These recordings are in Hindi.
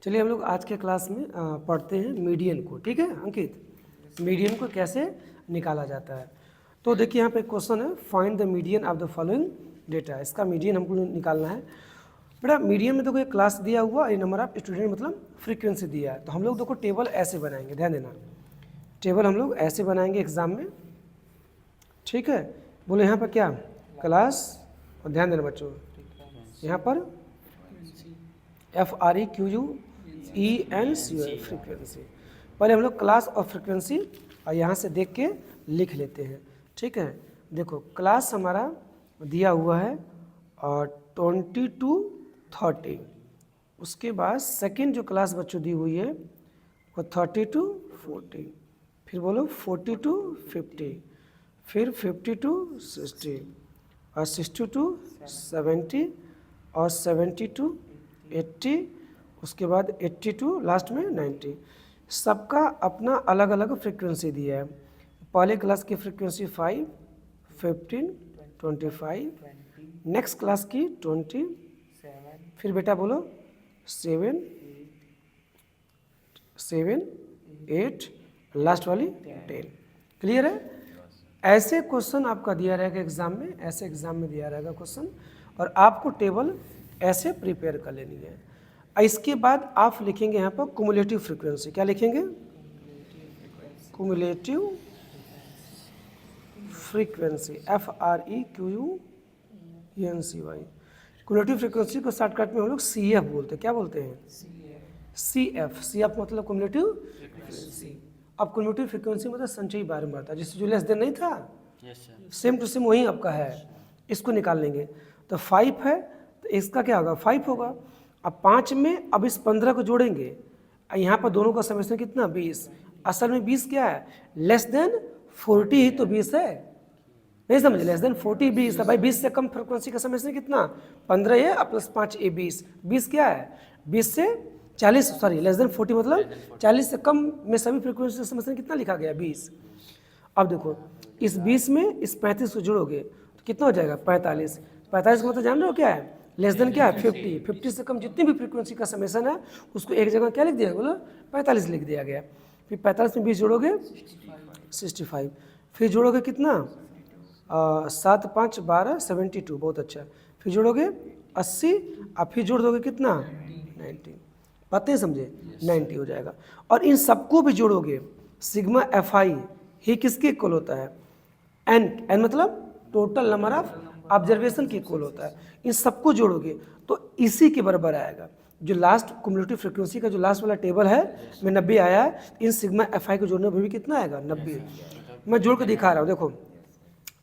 चलिए हम लोग आज के क्लास में पढ़ते हैं मीडियन को। ठीक है अंकित, मीडियन को कैसे निकाला जाता है। तो देखिए यहाँ पे क्वेश्चन है, find the median of the following data. इसका मीडियन हमको निकालना है। बेटा मीडियन में देखो एक क्लास दिया हुआ, ये नंबर ऑफ स्टूडेंट मतलब फ्रीक्वेंसी दिया है। तो हम लोग देखो टेबल ऐसे बनाएंगे, ध्यान देना, टेबल हम लोग ऐसे बनाएंगे एग्जाम में। ठीक है, बोले यहाँ पर क्या क्लास, और ध्यान देना बच्चों यहाँ पर FREQUENCY फ्रीक्वेंसी। पहले हम लोग क्लास और फ्रीक्वेंसी और यहाँ से देख के लिख लेते हैं। ठीक है, देखो क्लास हमारा दिया हुआ है और 20 to 30। उसके बाद सेकंड जो क्लास बच्चों दी हुई है वो 30 to 40, फिर बोलो 40 to 50, फिर 50 to 60 और 60 to 70 और 70 to 80, उसके बाद 80 टू लास्ट में 90। सबका अपना अलग अलग फ्रीक्वेंसी दिया है। पहले क्लास की फ्रीक्वेंसी 5, 15, 25, नेक्स्ट क्लास की 20, फिर बेटा बोलो 7, 8, लास्ट वाली 10। क्लियर है? ऐसे क्वेश्चन आपका दिया रहेगा एग्जाम में, ऐसे एग्जाम में दिया रहेगा क्वेश्चन, और आपको टेबल ऐसे प्रिपेयर कर लेनी है। इसके बाद आप लिखेंगे यहाँ पर कुमुलेटिव फ्रीक्वेंसी। क्या लिखेंगे? Cumulative frequency, FREQUENCY। Cumulative frequency को शॉर्टकट में हम लोग CF बोलते हैं। क्या बोलते हैं? CF मतलब कुमुलेटिव फ्रीक्वेंसी। अब कुमुलेटिव फ्रीक्वेंसी मतलब संचयी बारंबार था, जिससे जो लेस देन नहीं था, सेम टू सेम वही आपका है। इसको निकाल लेंगे तो 5 है तो इसका क्या होगा? 5 होगा। अब 5 में अब इस 15 को जोड़ेंगे, यहाँ पर दोनों का समेशन कितना? 20। असल में 20 क्या है? लेस देन 40 ही तो 20 है। नहीं समझे? लेस देन 40 20 है भाई। 20 से कम फ्रिक्वेंसी का समेशन कितना? 15 है और प्लस 5 ये 20। 20 क्या है? 20 से 40, सॉरी लेस देन 40 मतलब 40 से कम में सभी फ्रिक्वेंसी का समेशन कितना लिखा गया? 20। अब देखो इस 20 में इस 35 को जोड़ोगे तो कितना हो जाएगा? 45। 45 का मतलब जान रहे हो क्या है? लेस देन क्या है? 50। 50 से कम जितनी भी फ्रीक्वेंसी का समेशन है उसको एक जगह क्या लिख दिया? बोलो 45 लिख दिया गया। फिर 45 में 20 जोड़ोगे 65, फिर जोड़ोगे कितना? 7 5 12 72, बहुत अच्छा। फिर जोड़ोगे 80 और फिर जोड़ दोगे कितना? 90। बात नहीं समझे? 90 हो जाएगा। और इन सबको भी जोड़ोगे, सिग्मा FI ही किसके इक्वल होता है? n मतलब टोटल नंबर ऑफ ऑब्जर्वेशन के इक्वल होता है। इन सबको जोड़ोगे तो इसी के बराबर आएगा। जो लास्ट कुमुलेटिव फ्रीक्वेंसी का जो लास्ट वाला टेबल है में 90 आया है, इन सिग्मा FI को जोड़ने पर भी कितना आएगा? 90। मैं जोड़ के दिखा रहा हूँ, देखो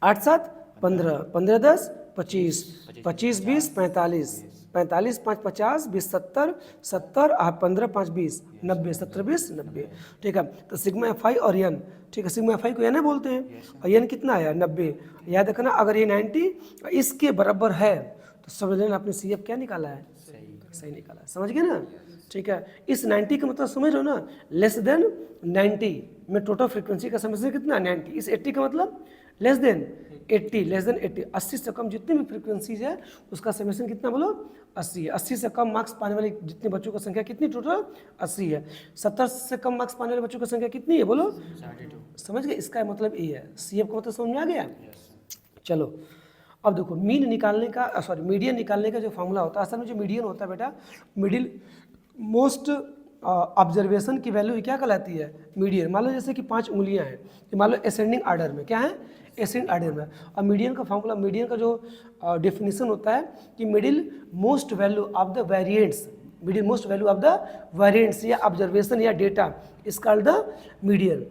8 7 15, 15 10 25, 25 20 45, 45 5 50, 20 70, 70 15 5 20 90, 70 20 90। ठीक है, तो सिग्मा FI और n, ठीक है, सिग्मा FI को n बोलते हैं और n कितना आया? 90। याद रखना, अगर ये 90 इसके बराबर है तो समझ लेना आपने CF क्या निकाला है? सही निकाला। समझ गए ना? ठीक है, इस 90 का मतलब समझ लो ना, लेस देन 90 में टोटल फ्रीक्वेंसी का समेशन कितना? 90। इस 80 का मतलब लेस देन 80, लेस देन 80। 80 से कम जितनी भी फ्रीक्वेंसीज है उसका समेशन कितना? बोलो 80 है। 80 से कम मार्क्स पाने वाले जितने बच्चों की संख्या कितनी? टोटल 80 है। 70 से कम मार्क्स पाने वाले बच्चों की संख्या कितनी है? बोलो 42। समझ गए? इसका मतलब ये है। CF का मतलब समझ में आ गया? चलो अब देखो मीन निकालने का, सॉरी मीडियन निकालने का जो फॉर्मूला होता है, असल में जो मीडियन होता है बेटा, मिडिल मोस्ट ऑब्जर्वेशन की वैल्यू क्या कहलाती है? मीडियन। मान लो जैसे कि 5 उंगलियां हैं, तो मान लो असेंडिंग आर्डर में, क्या है? असेंडिंग आर्डर में। और मीडियन का फॉर्मूला, मीडियन का जो डेफिनेशन होता है कि middle most value of the variants, middle most value of the variants या ऑब्जर्वेशन या data is called the median.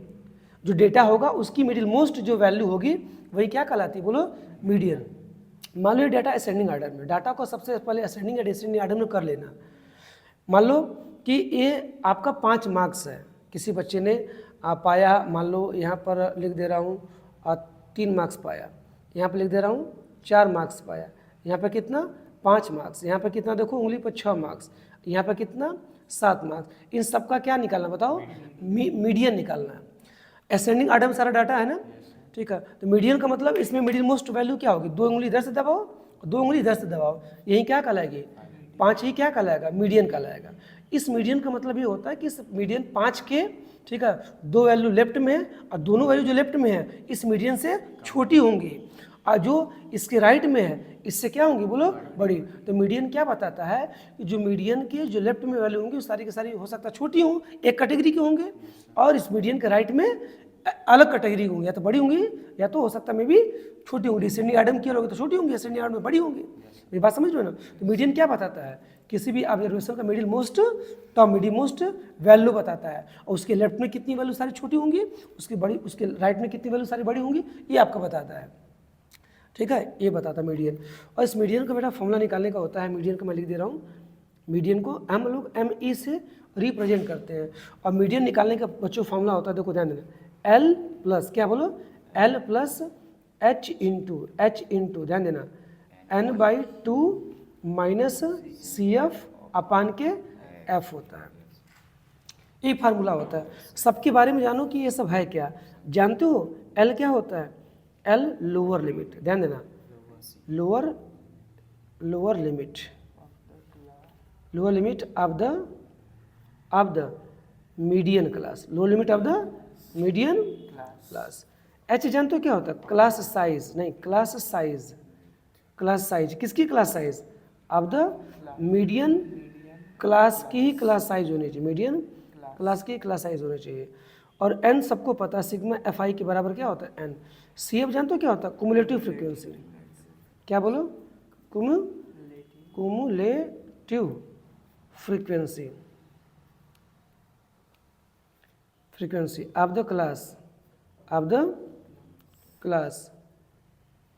जो डेटा होगा उसकी मिडिल मोस्ट जो वैल्यू होगी वही क्या कहलाती है? बोलो मीडियन। मान लो ये डाटा असेंडिंग आर्डर में, डाटा को सबसे पहले असेंडिंग या डिसेंडिंग आर्डर में कर लेना। मान लो कि ये आपका 5 मार्क्स है, किसी बच्चे ने पाया, मान लो यहाँ पर लिख दे रहा हूँ 3 मार्क्स पाया, यहाँ पर लिख दे रहा हूँ 4 मार्क्स पाया, यहाँ पर कितना? 5 मार्क्स, यहाँ पर कितना? देखो उंगली पर 6 मार्क्स, यहाँ पर कितना? 7 मार्क्स। इन सबका क्या निकालना बताओ? मीडियन निकालना है। असेंडिंग आर्डर में सारा डाटा है ना, ठीक है। तो मीडियन का मतलब इसमें मिडिल मोस्ट वैल्यू क्या होगी? 2 उंगली इधर से दबाओ, 2 उंगली इधर से दबाओ, यही क्या कहलाएगी? 5 ही क्या कहलाएगा, मीडियन कहलाएगा। इस मीडियन का मतलब ये होता है कि इस मीडियन 5 के, ठीक है, 2 वैल्यू लेफ्ट में है और दोनों वैल्यू जो लेफ्ट में है इस मीडियन से छोटी होंगी, और जो इसके राइट में है इससे क्या होंगी बोलो, बड़ी। तो मीडियन क्या बताता है कि जो मीडियन के जो लेफ्ट में वैल्यू होंगी सारी की सारी हो सकता है छोटी हों, एक कैटेगरी के होंगे, और इस मीडियन के राइट में अलग कैटेगरी होंगी, या तो बड़ी होंगी या तो हो सकता है मे भी छोटी होंगी। डिसेंडिंग आर्डर की होगी तो छोटी होंगी, असेंडिंग आर्डर में बड़ी होंगी। ये बात समझ रहे हो ना। तो मीडियन क्या बताता है, किसी भी ऑब्जर्वेशन का middle most top middle most value बताता है, और उसके लेफ्ट में कितनी वैल्यू सारी छोटी होंगी, उसकी बड़ी, उसके राइट में कितनी वैल्यू सारी बड़ी होंगी, ये आपको बताता है, ठीक है, ये बताता है मीडियन। और इस मीडियन का बेटा फॉर्मूला निकालने का होता है, मीडियन का मैं लिख दे रहा हूँ, मीडियन को हम लोग ME से रिप्रेजेंट करते हैं, और मीडियन निकालने का बच्चों फॉर्मूला होता है, देखो ध्यान देना, L प्लस क्या बोलो, L प्लस H इंटू ध्यान देना N/2 माइनस CF अपान के F होता है, ये फार्मूला होता है। सबके बारे में जानो कि ये सब है क्या, जानते हो। L क्या होता है, L लोअर लिमिट, ध्यान देना, lower limit of the median class, lower limit of the median class. H जानते हो क्या होता है, क्लास साइज, नहीं क्लास साइज, किसकी class size, of the median class की ही क्लास साइज होनी चाहिए, मीडियन क्लास की क्लास साइज होनी चाहिए। और N सबको पता है, सिग्मा FI के बराबर क्या होता है, N। CF जानते हो क्या होता है, कुमुलेटिव फ्रीक्वेंसी, क्या बोलो, cumulative frequency of the class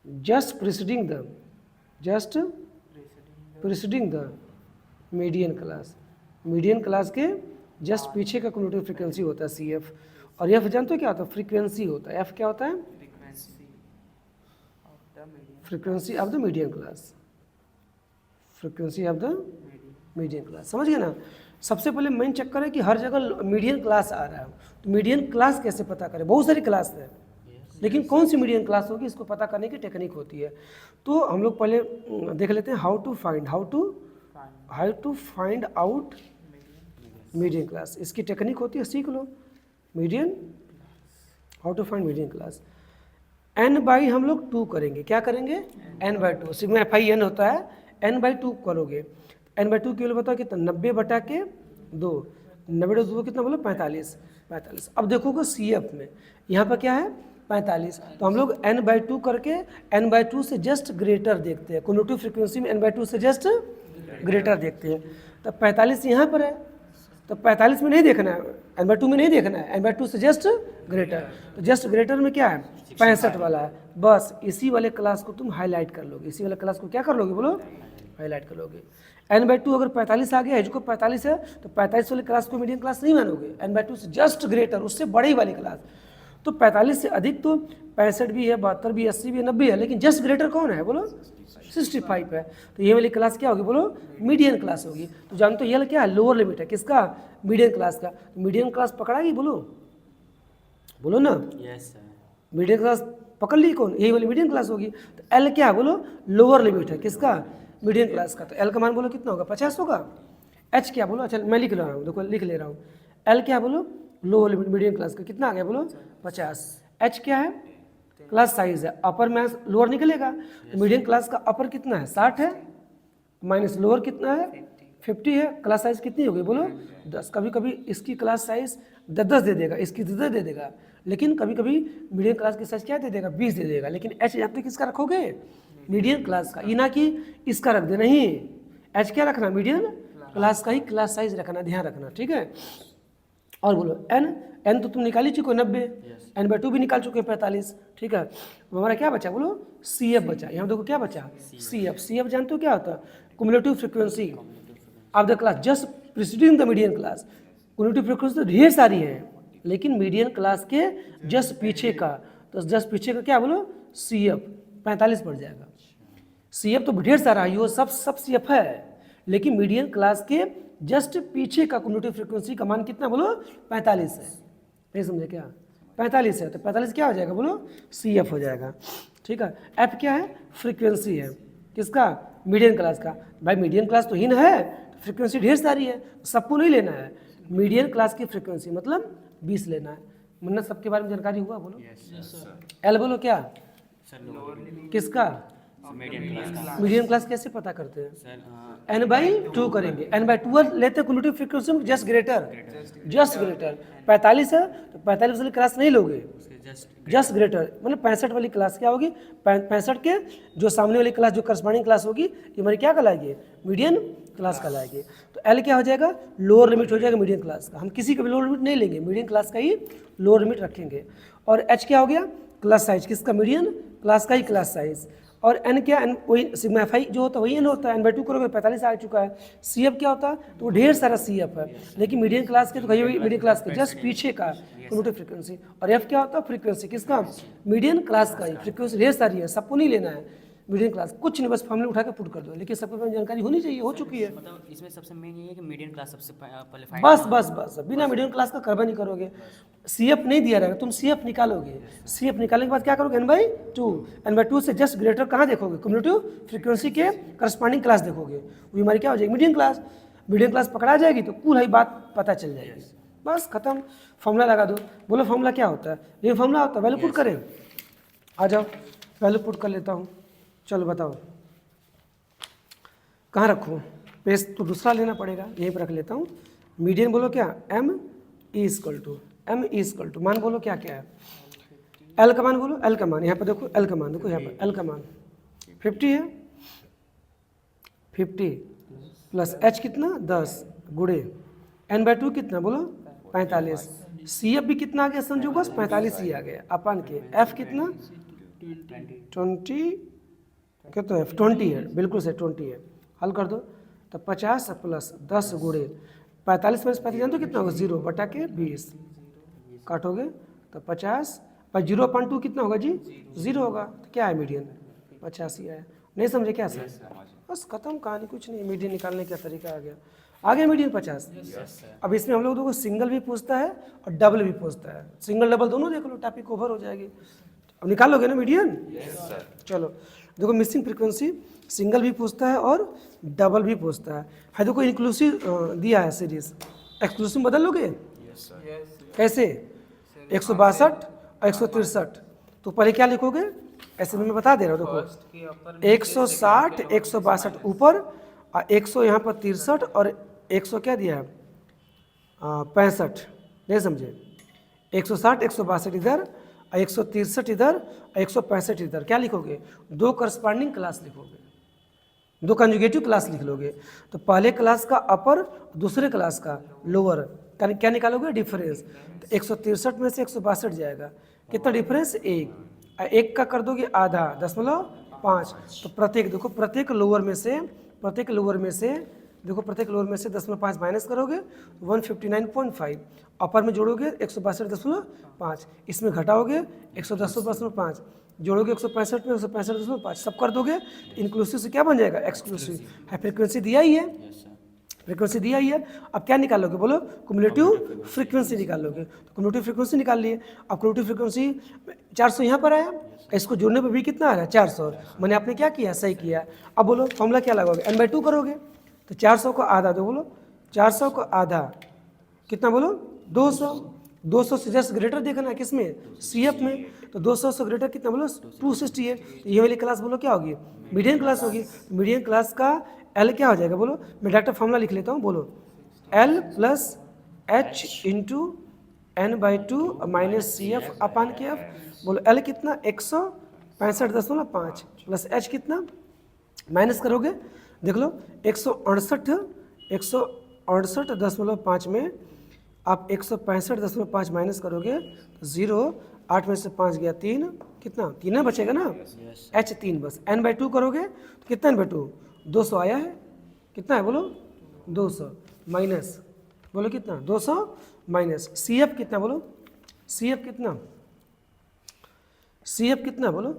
just preceding the median class के जस्ट पीछे का कुमुलेटिव फ्रीक्वेंसी होता है CF। और F जानते हो क्या होता है, फ्रीक्वेंसी होता है, F क्या होता है, frequency of the median class, समझ गए ना। सबसे पहले मेन चक्कर है कि हर जगह मीडियन क्लास आ रहा है, तो मीडियन क्लास कैसे पता करें, बहुत सारी क्लास है, लेकिन कौन सी मीडियन क्लास होगी इसको पता करने की टेक्निक होती है। तो हम लोग पहले देख लेते हैं how to find out median class, इसकी टेक्निक होती है, सीख लो। How to find median class, N/, हम लोग 2 करेंगे, क्या करेंगे, N/2, सिग्मा FI N होता है, N/2 करोगे, N/2 की वैल्यू बताओ कितना, 90/2, 90/2 कितना बोलो, 45। अब देखोगे CF में यहाँ पर क्या है, 45, तो हम लोग N/2 करके N/2 से जस्ट ग्रेटर देखते हैं, कुमुलेटिव फ्रीक्वेंसी में N/2 से जस्ट ग्रेटर देखते हैं। तो 45 यहाँ पर है, तो 45 में नहीं देखना है, N/2 में नहीं देखना है, N/2 से जस्ट ग्रेटर। तो जस्ट ग्रेटर में क्या है, 65 वाला है, बस इसी वाले क्लास को तुम हाईलाइट कर लोगे, इसी वाले क्लास को क्या कर लोगे बोलो, हाईलाइट कर लोगे। N/2 अगर 45 आ गया, एज को 45 है, तो 45 वाली क्लास को मीडियन क्लास नहीं मानोगे, N/2 से जस्ट ग्रेटर, उससे बड़ी वाली क्लास। तो 45 से अधिक तो 65 भी है, 72 भी, 80 भी है, 90 है, लेकिन जस्ट ग्रेटर कौन है बोलो, 65 है। तो ये वाली क्लास क्या होगी बोलो, मीडियन क्लास होगी। तो जानते हो ये क्या है, लोअर लिमिट है, किसका, मीडियन क्लास का। तो मीडियन क्लास पकड़ागी बोलो ना, यस सर, मीडियन क्लास पकड़ ली कौन, यही वाली मीडियन क्लास होगी। तो L क्या है बोलो, लोअर लिमिट है, किसका, मीडियन क्लास का। तो L का मान बोलो कितना होगा, 50 होगा। H क्या बोलो, अच्छा मैं लिख रहा हूँ, देखो लिख ले रहा हूँ, L क्या बोलो, लोअर लिमिट मीडियन क्लास का, कितना आ गया बोलो, 50। H क्या है, क्लास साइज है, अपर में लोअर निकलेगा, तो मीडियन क्लास का अपर कितना है, 60 है, माइनस लोअर कितना है, 50 है, क्लास साइज कितनी होगी बोलो, 10। कभी कभी इसकी क्लास साइज 10 दे देगा, इसकी 10 दे देगा, लेकिन कभी कभी मीडियम क्लास की साइज क्या दे देगा, 20 दे देगा। लेकिन H यहाँ पे किसका रखोगे, मीडियम क्लास का, ये ना कि इसका रख दे, नहीं, H क्या रखना, मीडियम क्लास का ही क्लास साइज रखना, ध्यान रखना, ठीक है। और बोलो N तो तुम निकाल ही चुके 90, N/2 भी निकाल चुके 45, ठीक है। हमारा क्या बचा बोलो, CF बचा। यहाँ देखो क्या बचा, CF जानते हो क्या होता है, cumulative frequency of the class just preceding the median class. Cumulative frequency तो ढेर सारी है, लेकिन मीडियन क्लास के जस्ट पीछे का, तो जस्ट पीछे का क्या बोलो, CF 45 पड़ जाएगा। CF तो ढेर सारा है, ये सब CF है, लेकिन मीडियन क्लास के जस्ट पीछे का कुमुलेटिव फ्रीक्वेंसी का मान कितना बोलो, 45 है। नहीं समझे क्या, 45 है, तो 45 क्या हो जाएगा बोलो, CF हो जाएगा, ठीक है। F क्या है, फ्रीक्वेंसी है, किसका, मीडियन क्लास का। भाई मीडियन क्लास तो हीन है, फ्रीक्वेंसी ढेर सारी है, सबको नहीं लेना है। मीडियन क्लास की फ्रीक्वेंसी मतलब 20 लेना है। मन्नत सबके बारे में जानकारी हुआ बोलो। एल बोलो क्या किसका? मीडियम क्लास कैसे पता करते हैं? n बाई 2 करेंगे, n बाई 2 लेते कुमुलेटिव फ्रीक्वेंसी में जस्ट ग्रेटर 45 है तो 45 वाली क्लास नहीं लोगे, जस्ट ग्रेटर मतलब 65 वाली क्लास क्या होगी? 65 के जो सामने वाली क्लास जो करस्पॉन्डिंग क्लास होगी ये हमारी क्या कहलाएगी? मीडियन क्लास कहलाएगी। तो एल क्या हो जाएगा? लोअर लिमिट हो जाएगा मीडियन क्लास का। हम किसी का भी लोअर लिमिट नहीं लेंगे, मीडियन क्लास का ही लोअर लिमिट रखेंगे। और एच क्या हो गया? क्लास साइज किसका? मीडियन क्लास का ही क्लास साइज। और एन क्या? एन वही सिग्मा एफ आई जो होता है वही एन होता है। एन बाई 2 करोगे 45 आ चुका है। सी एफ क्या होता है? तो वो ढेर सारा सी एफ है, लेकिन मीडियम क्लास के तो कहीं मीडियम क्लास के जस्ट पीछे का कुमुलेटिव फ्रीक्वेंसी। और एफ क्या होता है? फ्रीक्वेंसी किसका? मीडियम क्लास का ही। फ्रीक्वेंसी ढेर सारी है, सबको नहीं लेना है मीडियम क्लास, कुछ नहीं, बस फॉर्मूला उठा के पुट कर दो, लेकिन सबके पास जानकारी होनी चाहिए, हो चुकी है। मतलब इसमें सबसे मेन ये है कि मीडियम क्लास सबसे पहले फाइंड बस बस बस बिना मीडियम क्लास का करवा नहीं करोगे। सीएफ नहीं दिया रहेगा, तुम सीएफ निकालोगे। सीएफ निकालने के बाद क्या करोगे? n बाई 2 से जस्ट ग्रेटर कहाँ देखोगे? क्युमुलेटिव फ्रीक्वेंसी के करस्पॉन्डिंग क्लास देखोगे, वो हमारी क्या हो जाएगी? Medium class. मीडियम क्लास पकड़ा जाएगी तो कुल ही बात पता चल जाएगी। बस खत्म, फॉर्मूला लगा दो। बोलो फॉर्मूला क्या होता है? ये फॉर्मूला होता है, वैल्यू पुट करें। आ जाओ वैल्यू पुट कर लेता हूँ। चलो बताओ कहाँ रखूँ? पेज तो दूसरा लेना पड़ेगा, यहीं पर रख लेता हूँ। मीडियन बोलो क्या? m इक्वल टू मान बोलो क्या क्या है? l का मान बोलो, l का मान यहाँ पर देखो, l का मान देखो, यहाँ पर l का मान 50 है। 50 प्लस h कितना? 10 गुड़े n बाई 2 कितना बोलो? 45। सी एफ भी कितना आ गया? समझो बस 45 ही आ गया अपन के। f कितना? 20 कितना है? 20 है, बिल्कुल से 20 है। हल कर दो तो 50 प्लस 10 गुड़े 45 में 35 जानते हो कितना होगा? 0 बटा के 20 काटोगे तो 50 पर 0.2 कितना होगा जी? 0 होगा। तो क्या है? मीडियन 85 आया। नहीं समझे क्या सर? बस खत्म कहानी, कुछ नहीं। मीडियन निकालने का तरीका आ गया मीडियन 50। अब इसमें हम लोग देखो सिंगल भी पूछता है और डबल भी पूछता है, सिंगल डबल दोनों देख लो, टॉपिक ओवर हो जाएगी। अब निकालोगे ना मीडियन? चलो देखो, मिसिंग फ्रीक्वेंसी सिंगल भी पूछता है और डबल भी पूछता है। देखो इंक्लूसिव दिया है सीरीज, एक्सक्लूसिव बदल लोगे? कैसे? 162 और 163। तो पहले क्या लिखोगे? ऐसे में मैं बता दे रहा हूँ, देखो 160 162 ऊपर और 100 यहाँ पर 63 और 100 क्या दिया है? 65। नहीं समझे? 160 162 इधर, 163 इधर, 165 इधर। क्या लिखोगे? दो करस्पॉन्डिंग क्लास लिखोगे, दो कंजुगेटिव क्लास लिख लोगे। तो पहले क्लास का अपर, दूसरे क्लास का लोअर, क्या निकालोगे? डिफरेंस। तो 163 में से 162 जाएगा, कितना डिफरेंस? 1 का कर दोगे आधा, 0.5। तो प्रत्येक देखो, प्रत्येक लोअर में से देखो, प्रत्येक लोअर में से 0.5 माइनस करोगे 159.5, अपर में जोड़ोगे 162.5, इसमें घटाओगे 110.5, जोड़ोगे 165 में 165.5, सब कर दोगे। इंक्लूसिव से क्या बन जाएगा? एक्सक्लूसिव है। फ्रीक्वेंसी दिया ही है, फ्रीक्वेंसी दिया ही है। अब क्या निकालोगे? बोलो कुमुलेटिव फ्रीक्वेंसी निकालोगे। तो कुमुलेटिव फ्रीक्वेंसी निकाल लिए। अब कुमुलेटिव फ्रीक्वेंसी 400 यहाँ पर आया, इसको जोड़ने पर भी कितना आ रहा है? 400। मैंने आपने क्या किया? सही किया। अब बोलो फॉर्मूला क्या लगाओगे? n बाई 2 करोगे तो 400 को आधा दो, बोलो 400 को आधा कितना? बोलो 200। 200 से जस्ट ग्रेटर देखना है किसमें? सी एफ में। तो 200 से ग्रेटर कितना? बोलो 260 है। तो ये वाली क्लास बोलो क्या होगी? मीडियम क्लास होगी। मीडियम क्लास का एल क्या हो जाएगा? बोलो, मैं डायरेक्ट फॉर्मूला लिख लेता हूँ, बोलो L plus H into n by 2 minus C F upon के एफ। बोलो एल कितना? 165.5 प्लस एच कितना? माइनस करोगे, देख लो 168.5 में आप 165.5 माइनस करोगे तो 0, 8 में से 5 गया 3, कितना? 3 बचेगा ना? एच 3 बस। n बाई 2 करोगे तो कितना? n बाई 2 200 आया है। कितना है? बोलो 200 माइनस, बोलो कितना? 200 माइनस सी एफ कितना? बोलो सी एफ कितना? सी एफ कितना? बोलो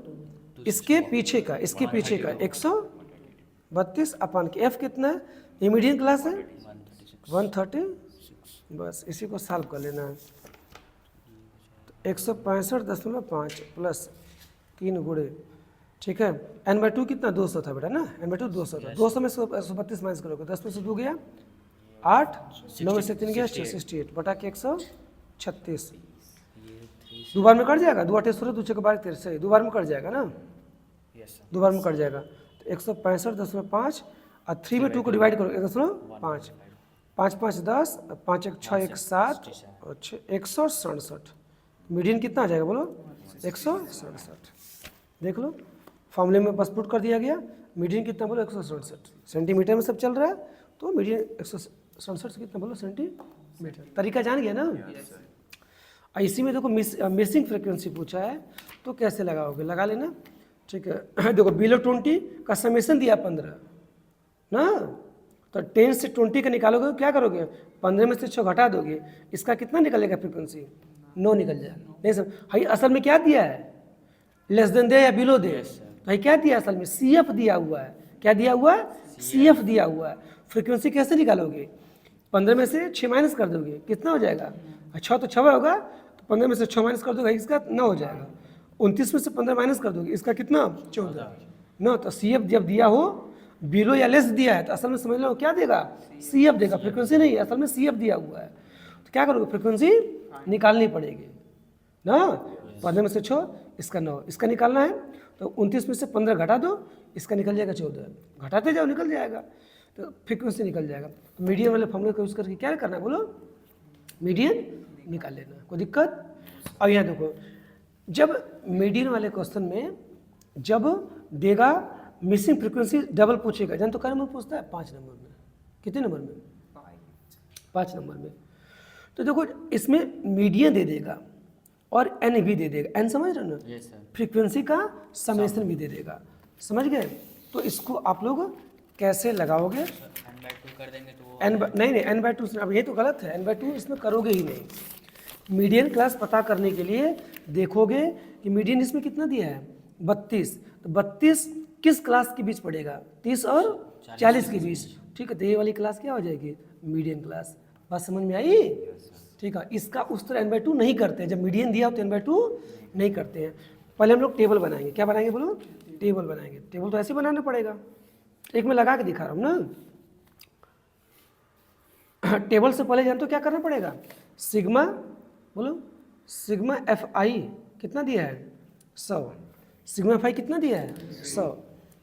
इसके पीछे का 132 अपान के एफ कितना है? ये मीडियम क्लास है 130। बस इसी को सॉल्व कर लेना है। तो 165.5 प्लस 3 गुड़े ठीक है। n/2 कितना 200 था बेटा ना, n/2 200 था। 200 में 132 माइनस करोगे, 10 में से 2 गया 8, 9 में से 3 गया 68 बटा के 136। दो बार में कट जाएगा, 2 8 16 2 6 12 13 सही, 2 बार में कट जाएगा ना, यस सर 2 बार में कट जाएगा। तो 165.5 और 3 में 2 को डिवाइड करो 1.5, 5 5 10, 5 1 6 1 7 और 167। मीडियन कितना आ जाएगा बोलो 167। देख लो फॉर्मूले में बस पुट कर दिया गया, मीडियन कितना बोलो 167 सेंटीमीटर में सब चल रहा है, तो मीडियन 167 से कितना बोलो सेंटीमीटर। तरीका जान गया ना। इसी में देखो मिसिंग फ्रीक्वेंसी पूछा है तो कैसे लगाओगे, लगा लेना। ठीक है देखो बिलो 20 का समेशन दिया 15 ना, तो 10 से 20 का निकालोगे तो क्या करोगे, 15 में से 6 घटा दोगे, इसका कितना निकलेगा फ्रीक्वेंसी 9 निकल जाएगा। नहीं सर भाई असल में क्या दिया है, लेस देन दे या बिलो दे, भाई क्या दिया असल में CF दिया हुआ है। क्या दिया हुआ है, CF दिया हुआ है। फ्रीक्वेंसी कैसे निकालोगे, 15 में से 6 माइनस कर दोगे, कितना हो जाएगा 6 तो 6 होगा, तो 15 में से 6 माइनस कर दोगे इसका 9 हो जाएगा। 29 में से 15 माइनस कर दोगे इसका कितना 14 ना। तो CF जब दिया हो बिलो या लेस दिया है तो असल में समझ लो क्या देगा, CF देगा, फ्रीक्वेंसी नहीं, असल में CF दिया हुआ है। तो क्या करोगे फ्रीक्वेंसी निकालनी पड़ेगी ना। 15 में से 6 इसका 9, इसका निकालना है तो 29 में से 15 घटा दो, इसका निकल जाएगा 14, घटाते जाओ निकल जाएगा, तो फ्रीक्वेंसी निकल जाएगा। तो मीडियन वाले फॉर्मूले को यूज़ करके क्या करना है बोलो, मीडियन निकाल लेना, कोई दिक्कत। अब यहाँ देखो जब मीडियन वाले क्वेश्चन में जब देगा मिसिंग फ्रीक्वेंसी डबल पूछेगा, जान तो क्या नंबर पूछता है 5 नंबर में, कितने नंबर में 5 नंबर में। तो देखो इसमें मीडियन दे देगा और n भी दे देगा, n समझ रहे हो ना, यस सर फ्रीक्वेंसी का समेशन भी दे देगा, समझ गए। तो इसको आप लोग कैसे लगाओगे, n/2 कर देंगे तो वो नहीं n/2 अब ये तो गलत है, n/2 इसमें करोगे ही नहीं। मीडियन क्लास पता करने के लिए देखोगे कि मीडियन इसमें कितना दिया है 32, तो 32 किस क्लास के बीच पड़ेगा 30 और 40 के बीच। ठीक है, तो ये वाली क्लास क्या हो जाएगी मीडियन क्लास। बात समझ में आई। ठीक है, इसका उस तरह n/2 नहीं करते हैं, जब मीडियन दिया हो तो n/2 नहीं करते हैं। पहले हम लोग टेबल बनाएंगे, क्या बनाएंगे बोलो, टेबल बनाएंगे। टेबल तो ऐसे बनाना पड़ेगा, एक में लगा के दिखा रहा हूँ ना। टेबल से पहले जान तो क्या करना पड़ेगा, सिग्मा बोलो, सिग्मा FI कितना दिया है 100, सिग्मा FI कितना दिया है 100।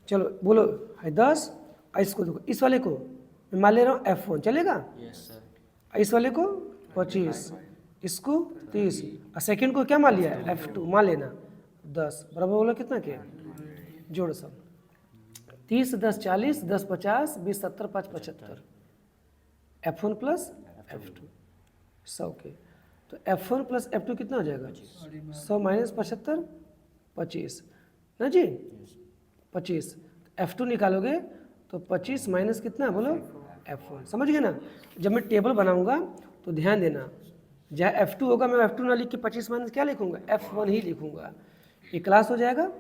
चलो बोलो है 10, इसको देखो इस वाले को मैं मान ले रहा हूँ F1 चलेगा, यस सर इस वाले को 25, इसको 30 और सेकेंड को क्या मान लिया है F2 मान लेना 10, बराबर बोलो कितना के जोड़ सब 30 10 40 10 50 20 70 5 75, F1 प्लस F2 100 के। तो F1 प्लस F2 कितना हो जाएगा 100 माइनस 75 25 ना जी 25। F2 निकालोगे तो 25 माइनस कितना है बोलो F1, समझ गए ना। जब मैं टेबल बनाऊंगा तो ध्यान देना, जहाँ F2 होगा मैं F2 ना लिख के 25 माइनस क्या लिखूंगा F1 ही लिखूंगा, ये क्लास हो जाएगा।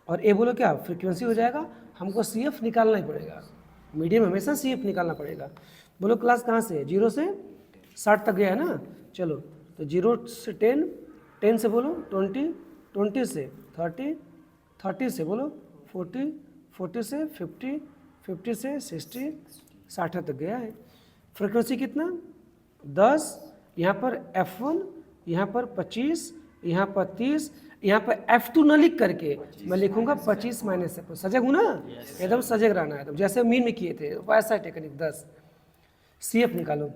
और ए बोलो क्या फ्रीक्वेंसी हो जाएगा, हमको CF निकालना ही पड़ेगा, मीडियम हमेशा CF निकालना पड़ेगा। बोलो क्लास कहाँ से है 0 से 60 तक गया है ना। चलो तो 0 से 10, 10 से बोलो 20, 20 से 30, 30 से बोलो 40, 40 से 50, 50 से 60, 60 तक गया है। फ्रीक्वेंसी कितना 10, यहाँ पर F1, यहाँ पर 25, यहाँ पर 30, यहाँ पर F2 न लिख करके मैं लिखूंगा 25 माइनस F1। सजग हूँ ना, एकदम सजग रहना है, एकदम जैसे मीन में किए थे वैसा टेक्निक। 10 CF निकालो,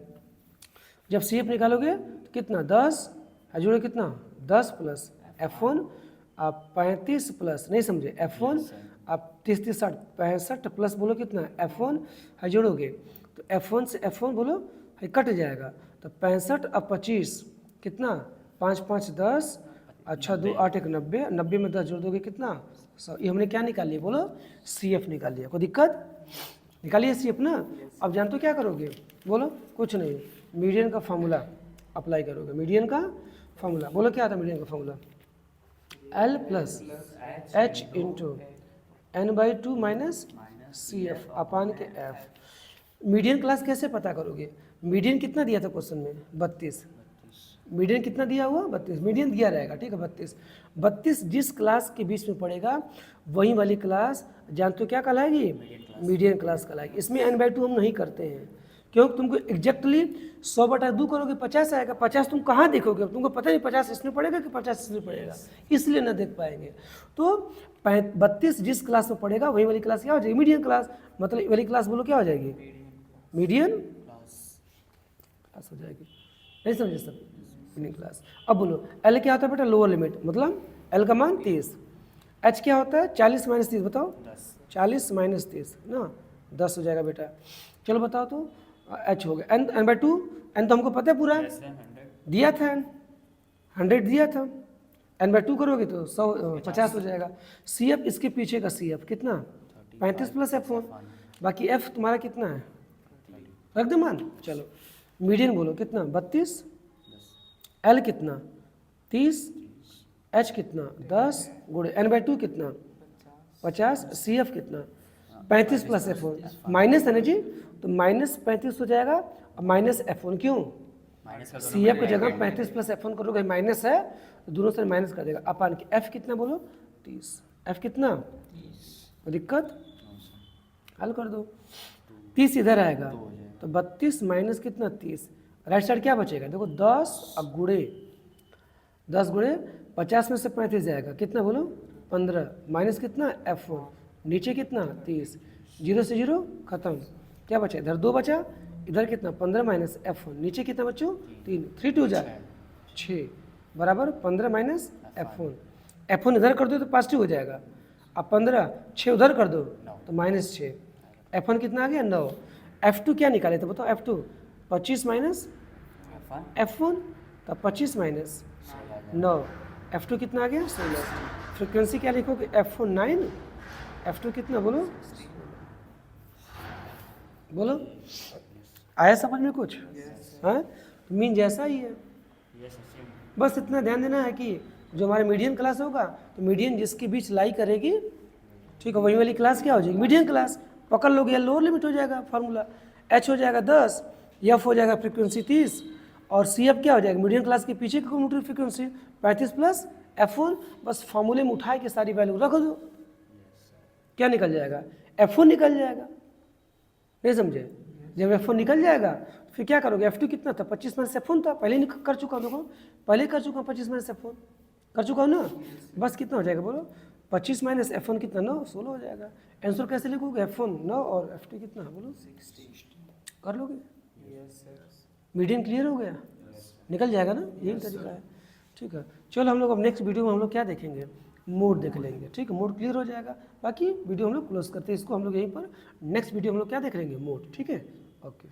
जब CF निकालोगे तो कितना 10 जोड़ो कितना 10 प्लस F1 आप 35 प्लस नहीं समझे F1 आप 30 30 60 65 प्लस बोलो कितना F1 है जोड़ोगे तो F1 से F1 बोलो है कट जाएगा, तो 65 अब 25 कितना 5 5 10 अच्छा 2 8 1 90, 90 में 10 जोड़ दोगे कितना 100। ये हमने क्या निकाल लिया बोलो CF निकाल लिया, कोई दिक्कत निकालिए CF ना। अब जानते हो क्या करोगे बोलो, कुछ नहीं, मीडियन का फॉर्मूला अप्लाई करोगे। मीडियन का फॉर्मूला बोलो क्या आता है मीडियन का formula L plus H into N/2 minus CF अपान के F। मीडियन क्लास कैसे पता करोगे, मीडियन कितना दिया था क्वेश्चन में 32, मीडियन कितना दिया हुआ 32, मीडियन दिया रहेगा, ठीक है 32। 32 जिस क्लास के बीच में पड़ेगा वही वाली क्लास जानते हो क्या कहलाएगी, मीडियन क्लास कहलाएगी। इसमें n/2 हम नहीं करते हैं, क्योंकि तुमको एग्जैक्टली 100/2 करोगे 50 आएगा। 50 तुम कहाँ देखोगे, तुमको पता नहीं 50 इसमें पड़ेगा कि 50 इसमें पड़ेगा, इसलिए ना देख पाएंगे। तो 32 जिस क्लास में पड़ेगा वही वाली क्लास क्या हो जाएगी, मीडियन क्लास। मतलब वाली क्लास बोलो क्या हो जाएगी, मीडियन क्लास हो जाएगी। नहीं समझे सब, मीडियन क्लास। अब बोलो एल क्या होता है बेटा, लोअर लिमिट, मतलब एल का मान 30। एच क्या होता है 40 - 30, बताओ 40 - 30 ना 10 हो जाएगा बेटा। चलो बताओ तो एच हो गया। n/2, n तो हमको पता है पूरा दिया था, 100 दिया था। n/2 करोगे तो 50 हो जाएगा। CF इसके पीछे का CF कितना 35 + F1, बाकी F तुम्हारा कितना है रख दो मान। चलो मीडियन बोलो कितना 32, L कितना 30, H कितना 10 गुणे n/2 कितना 50, CF कितना 35 + F1 माइनस है ना जी, तो -35 हो जाएगा और -F1 क्यों, CF की जगह 35 + F1 करोगे माइनस है तो दोनों से माइनस कर देगा अपन के। F कितना बोलो 30, F कितना 30, दिक्कत हल कर दो। 30 इधर आएगा तो 32 माइनस कितना 30, राइट साइड क्या बचेगा देखो 10 और गुणे 10 गुणे 50 में से 35 जाएगा कितना बोलो 15, माइनस कितना F1, नीचे कितना 30, 0 से 0 खत्म, क्या बचा इधर 2 बचा, इधर कितना 15 माइनस F1, नीचे कितना बच्चों 3, 3 2 जा 6 बराबर 15 माइनस F1। F1 इधर कर दो तो पॉजिटिव हो जाएगा, अब 15 6 उधर कर दो तो -6, F1 कितना आ गया 9। F2 क्या निकाले थे बताओ, F2 25 माइनस F1 तो 25 माइनस 9, F2 कितना आ गया 16। फ्रिक्वेंसी क्या लिखोगे F1 9, F2 कितना बोलो बोलो, आया समझ में कुछ, हाँ तो मीन जैसा ही है। बस इतना ध्यान देना है कि जो हमारे मीडियन क्लास होगा तो मीडियन जिसके बीच लाई करेगी, ठीक है वही वाली क्लास क्या हो जाएगी मीडियन क्लास। पकड़ लोगे या लोअर लिमिट हो जाएगा फार्मूला, H हो जाएगा 10, F हो जाएगा फ्रिक्वेंसी 30 और CF क्या हो जाएगा मीडियन क्लास के पीछे की कम्यूटेटिव फ्रिक्वेंसी 35 + F1। बस फार्मूले में उठाए के सारी वैल्यू रख दो, क्या निकल जाएगा F1 निकल जाएगा। नहीं समझे, जब F1 निकल जाएगा फिर क्या करोगे, F2 कितना था 25 माइनस F1 था, पहले कर चुका हूँ देखो, पहले कर चुका हूँ 25 माइनस F1 कर चुका हूँ ना, बस कितना हो जाएगा बोलो 25 माइनस F1 कितना 9, 16 हो जाएगा। आंसर कैसे लिखोगे F1 9 और F2 कितना है बोलो 60 कर लोगे। मीडियन क्लियर हो गया, निकल जाएगा ना, यही तरीका है। ठीक है चलो हम लोग अब नेक्स्ट वीडियो में हम लोग क्या देखेंगे, मोड देख लेंगे। ठीक है मोड क्लियर हो जाएगा, बाकी वीडियो हम लोग क्लोज करते हैं इसको, हम लोग यहीं पर नेक्स्ट वीडियो हम लोग क्या देख लेंगे मोड। ठीक है ओके।